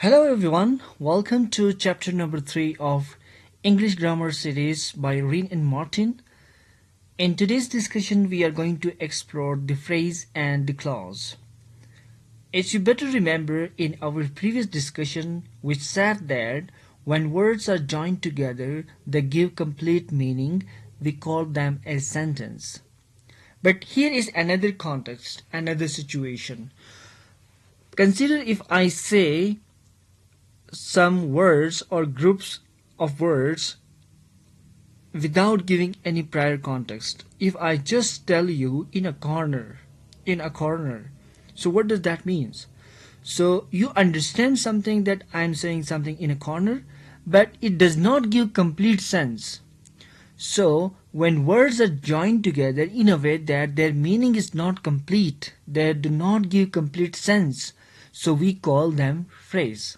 Hello everyone, welcome to chapter number 3 of English Grammar series by Wren and Martin. In today's discussion we are going to explore the phrase and the clause. As you better remember in our previous discussion which said that when words are joined together they give complete meaning, we call them a sentence. But here is another context, another situation. Consider if I say some words or groups of words without giving any prior context. If I just tell you in a corner, so what does that mean? So you understand something that I'm saying something in a corner, but it does not give complete sense. So when words are joined together in a way that their meaning is not complete, they do not give complete sense, so we call them phrase.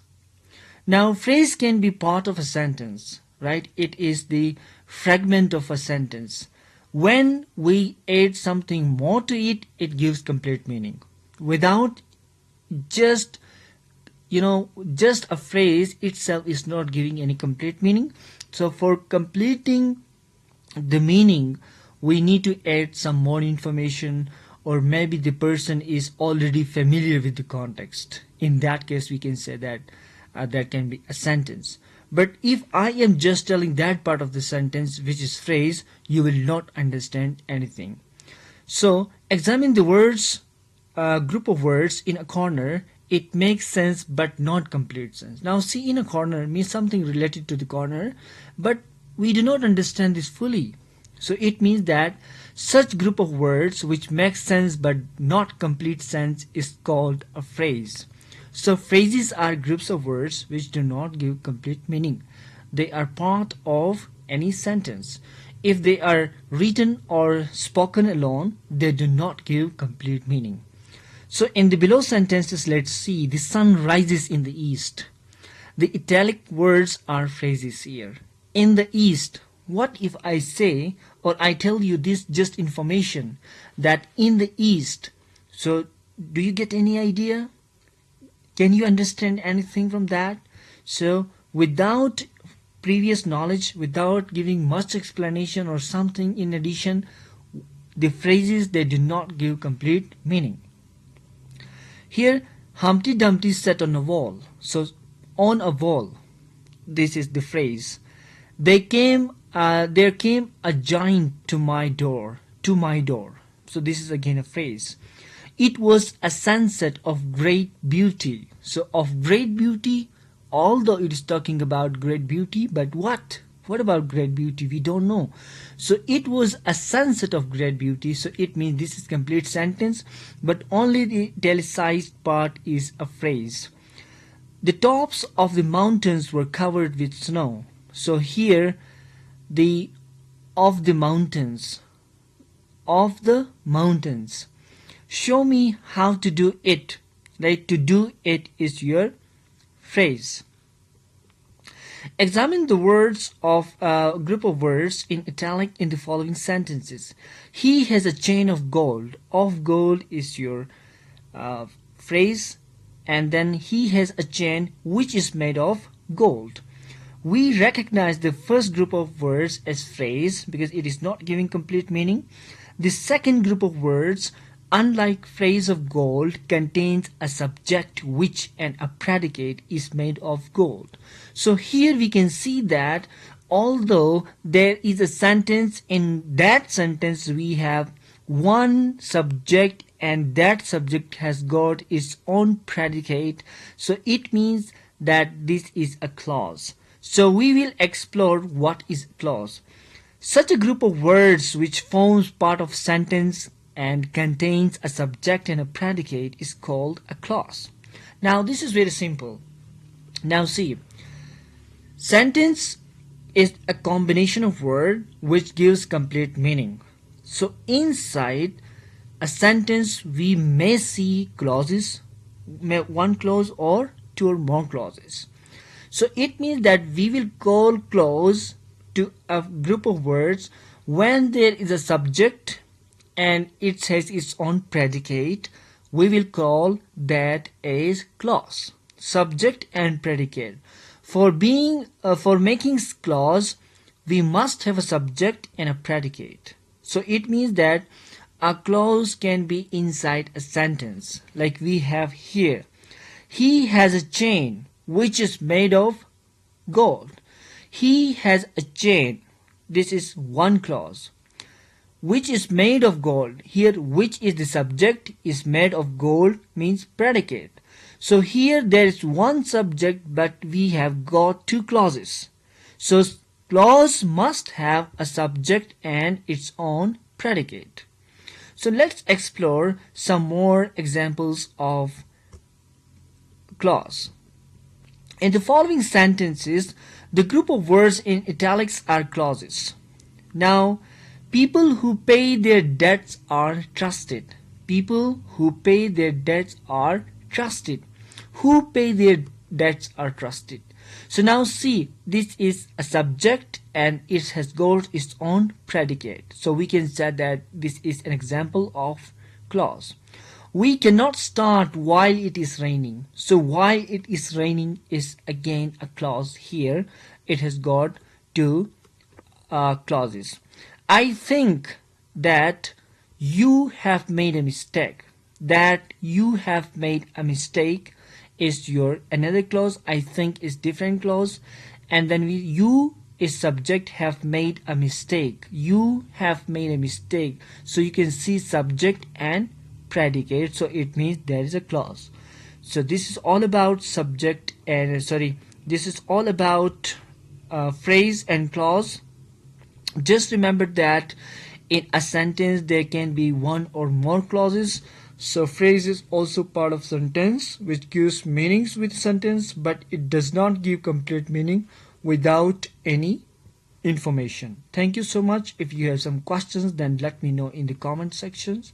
Now, phrase can be part of a sentence, right? It is the fragment of a sentence. When we add something more to it, it gives complete meaning. Without just, just a phrase itself is not giving any complete meaning. So for completing the meaning, we need to add some more information, or maybe the person is already familiar with the context. In that case, we can say that that can be a sentence. But if I am just telling that part of the sentence which is phrase, you will not understand anything. So examine the words, group of words in a corner. It makes sense but not complete sense. Now see, in a corner means something related to the corner, but we do not understand this fully. So it means that such group of words which makes sense but not complete sense is called a phrase. So phrases are groups of words which do not give complete meaning. They are part of any sentence. If they are written or spoken alone, they do not give complete meaning. So in the below sentences, let's see, the sun rises in the east. The italic words are phrases here. In the east, what if I say or I tell you this just information that in the east? So do you get any idea? Can you understand anything from that? So without previous knowledge, without giving much explanation or something in addition, the phrases, they do not give complete meaning. Here, Humpty Dumpty sat on a wall. So on a wall, this is the phrase. There came a giant to my door. So this is again a phrase. It was a sunset of great beauty. So of great beauty, although it is talking about great beauty, but what? What about great beauty? We don't know. So it was a sunset of great beauty. So it means this is complete sentence, but only the italicized part is a phrase. The tops of the mountains were covered with snow. So here, the of the mountains. Show me how to do it. Right? To do it is your phrase. Examine the words of a group of words in italic in the following sentences. He has a chain of gold. Of gold is your phrase. And then he has a chain which is made of gold. We recognize the first group of words as phrase because it is not giving complete meaning. The second group of words, unlike phrase of gold, contains a subject which and a predicate is made of gold. So here we can see that although there is a sentence, in that sentence we have one subject and that subject has got its own predicate. So it means that this is a clause. So we will explore what is clause. Such a group of words which forms part of sentence and contains a subject and a predicate is called a clause. Now this is very simple. Now see, sentence is a combination of words which gives complete meaning. So inside a sentence we may see clauses, one clause or two or more clauses. So it means that we will call clause to a group of words when there is a subject and it has its own predicate. We will call that as clause. subject and predicate. For making clause, we must have a subject and a predicate. So it means that a clause can be inside a sentence, like we have here. He has a chain which is made of gold. He has a chain. This is one clause. Which is made of gold. Here, which is the subject, is made of gold means predicate. So here there is one subject, but we have got two clauses. So clause must have a subject and its own predicate. So let's explore some more examples of clause. In the following sentences, the group of words in italics are clauses. Now, people who pay their debts are trusted. People who pay their debts are trusted. Who pay their debts are trusted. So now see, this is a subject and it has got its own predicate. So we can say that this is an example of clause. We cannot start while it is raining. So while it is raining is again a clause here. It has got two clauses. I think that you have made a mistake. That you have made a mistake is your another clause. I think is different clause. And then you is subject, have made a mistake. You have made a mistake. So you can see subject and predicate. So it means there is a clause. So this is all about subject and this is all about phrase and clause. Just remember that in a sentence there can be one or more clauses. So phrase is also part of sentence which gives meanings with sentence, but it does not give complete meaning without any information. Thank you so much. If you have some questions, then let me know in the comment sections.